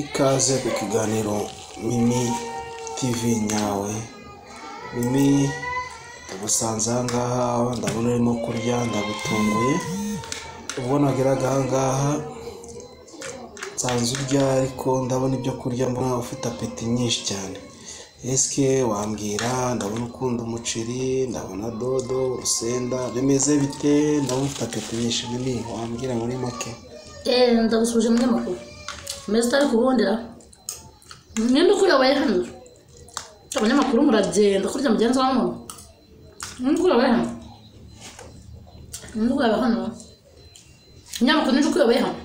ikaze ku kiganiro Mimi TV nyawe. Mimi ndagusanze aha ngaha, ndabona urimo kurya, ndagutunguye. Ubona ageraga aha ngaha nsanze urya, ariko ndabona ibyo kurya mbona ufite apeti nyinshi cyane. Eske wambwira, ndabona ukunda umuceri, ndabona dodo, urusenda, bimeze bite? Ndabona ufite apeti nyinshi. Mimi wambwira muri make? Ndagusubije muri makuru. Meze utari kubondera. Ninde ukuyoboye hano? Abanyamakuru muragenda kurya mugenzi wa muntu. Ninde ukuyoboye hano? Ninde ukuyoboye hano? Nyamakuru ninde ukuyoboye hano?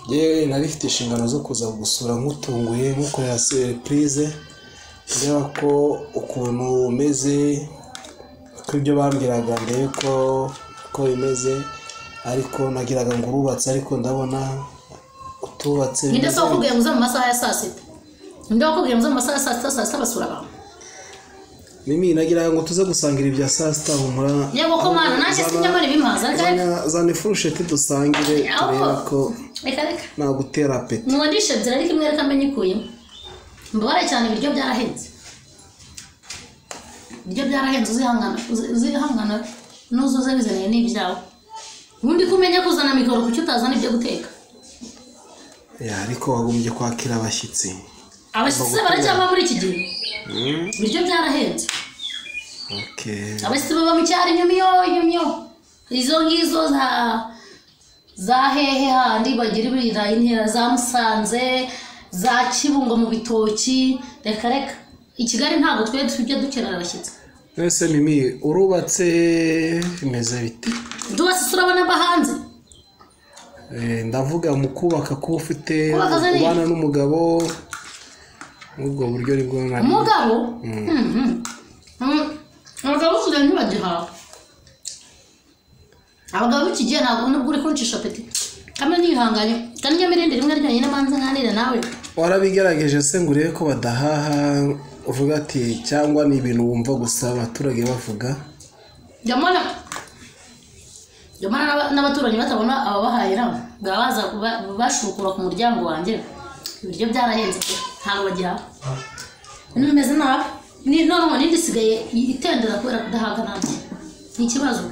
Yewe narifite inshingano zo kuza gusura nkutunguye, nkukorera surprise, ndeba ko ukuntu umeze, ko ibyo bambwiraga ndebe ko bimeze, ariko nagiraga ngo urubatse, ariko ndabona utubatse. Ninde so kubwiye muza mu masaha ya saa sita? Ninde wakubwiye muza mu masaha ya saa sita basura abantu? Mimi nagiraga ngo tuze gusangira ibya saa sita humura. Yego ko mana nanjye sinjya bimaza zane furusheti dusangire turebe ko reka nagutera apeti. Nuwandishe byara ariko imwe reka menye ikuyemo. Mbabare cyane ibiryo byarahenze. Ibiryo byarahenze uzihangana nuzuze bizaniye n'ibyawe. Ubundi kumenya kuzana mikoro kuki utazana ibyo guteka? Ariko wagombye kwakira abashyitsi. Abashyitsi baracyaba muri iki gihe. Ibiryo byarahenze. Okay. Abashyitsi baba mu cyari nyumiyo. Izo ngizo za hehe handi bagira ibirayi intera za Musanze, za Kibungo mu bitoki, reka. I Kigali ntabwo tujya dukenera abashyitsi. Ese Mimi urubatse bimeze biti? Duwase turabona bahanze. Ndavuga mu kubaka ko ufite ubana n'umugabo, ubwo buryo ni bwo nari. Umugabo? Abagabo kugira ntibagihawe. Abagabo ikigiye ntabwo nubwo uri kuncisha apeti. Kamwe nihanganye, kandi nyamirinde rimwe ryonyine manze nkanire nawe. Warabigerageje se ngo urebe ko badahaha, uvuga ati cyangwa ni ibintu wumva gusa abaturage bavuga? Jamana n'abaturanyi batabona ababahayira baza bashukura ku muryango wanjye. Ibiryo byarahenze ntabwo bagihawe. Nimeze nabi. None nindi sigaye itendera kubera kudahaga nanjye. Ni ikibazo.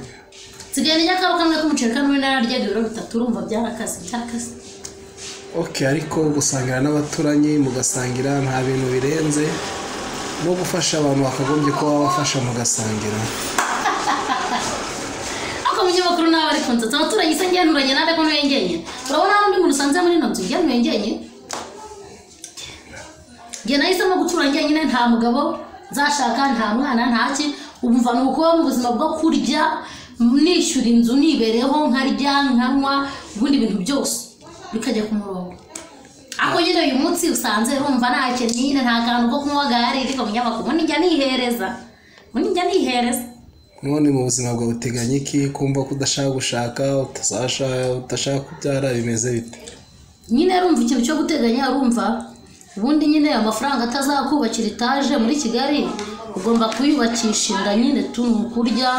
Sigaye nyakaro kamwe kumuceri kanwe nararya ibiro bitatu, urumva byarakaze. Okay, ariko gusangira n'abaturanyi mugasangira nta bintu birenze, no gufasha abantu bakagombye ko babafasha mugasangira. Ako munyamakuru nawe ariko nzatsa abaturanyi se ngenuranye nande ko nwengenye. Urabona hari undi muntu usanze muri nonzi ngenwengenye. Nge nahisemo gutura ngenyine, nta mugabo nzashaka, nta mwana, ntaki. Umva nuko mu buzima bwo kurya nishyura inzu nibereho, nkarya nkanywa, ubundi ibintu byose bikajya ku murongo. Ako nyine uyu munsi usanze urumva ntacyo nyine, nta kantu ko kunywa gare, ariko munyamakuru njya nihereza. None mu buzima bwawe uteganya iki? Kumva ko udashaka gushaka, utashaka kubyara, bimeze bite? Nyine urumva ikintu cyo guteganya, urumva ubundi nyine amafaranga atazakubakira etaje muri Kigali, ugomba kuyubakisha inda nyine kurya.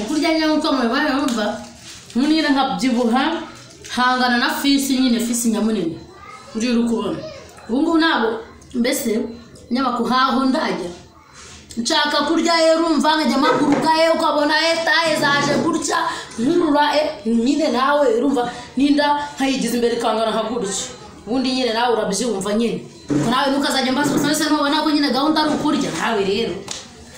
Kurya nyine uko mubaye urumva munire nkabyibuha, hangana na fisi nyine, fisi nyamunini uri kubona. Ubungu nabo mbese nyabakuhaho ndajya nshaka kurya urumva nkajya makuruka ukabona etaje zaje gutya nkurura nyine nawe urumva ninda nkayigize imbere kangana nkagurya. Ubundi nyine nawe urabyumva nyine ko nawe nukazajya mbaza se nubona ko nyine gahunda ari ukurya. Nawe rero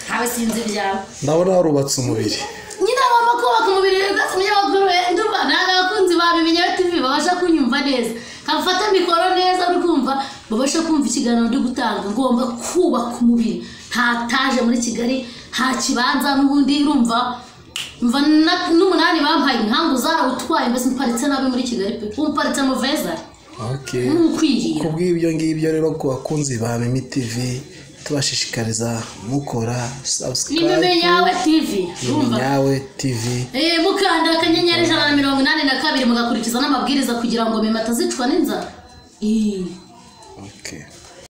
ntawe sinzi byawe. Ndabona warubatse umubiri. Nyine ngomba kubaka umubiri rwose munyamakuru. Ndumva n'abakunzi ba Mimi TV babasha kunyumva neza, kamfata mikoro neza, uri kumva babasha kumva ikiganiro ndi gutanga. Ngomba kubaka umubiri, ntataje muri Kigali, nta kibanza n'ubundi urumva. Mva n'umunani bampaye inkangu zarawutwaye, mbese mparitse nabe muri Kigali pe. Umparitse mu Veza. Okay. Kubw'ibyo ngibyo rero ku bakunzi ba Mimi TV tubashishikariza mukora subscribe. Ni Mimi Nyawe TV. Mimi Nyawe TV. Mukanda akanyenyeri 182 mugakurikiza n'amabwiriza kugira ngo Mimi atazicwa n'inzara.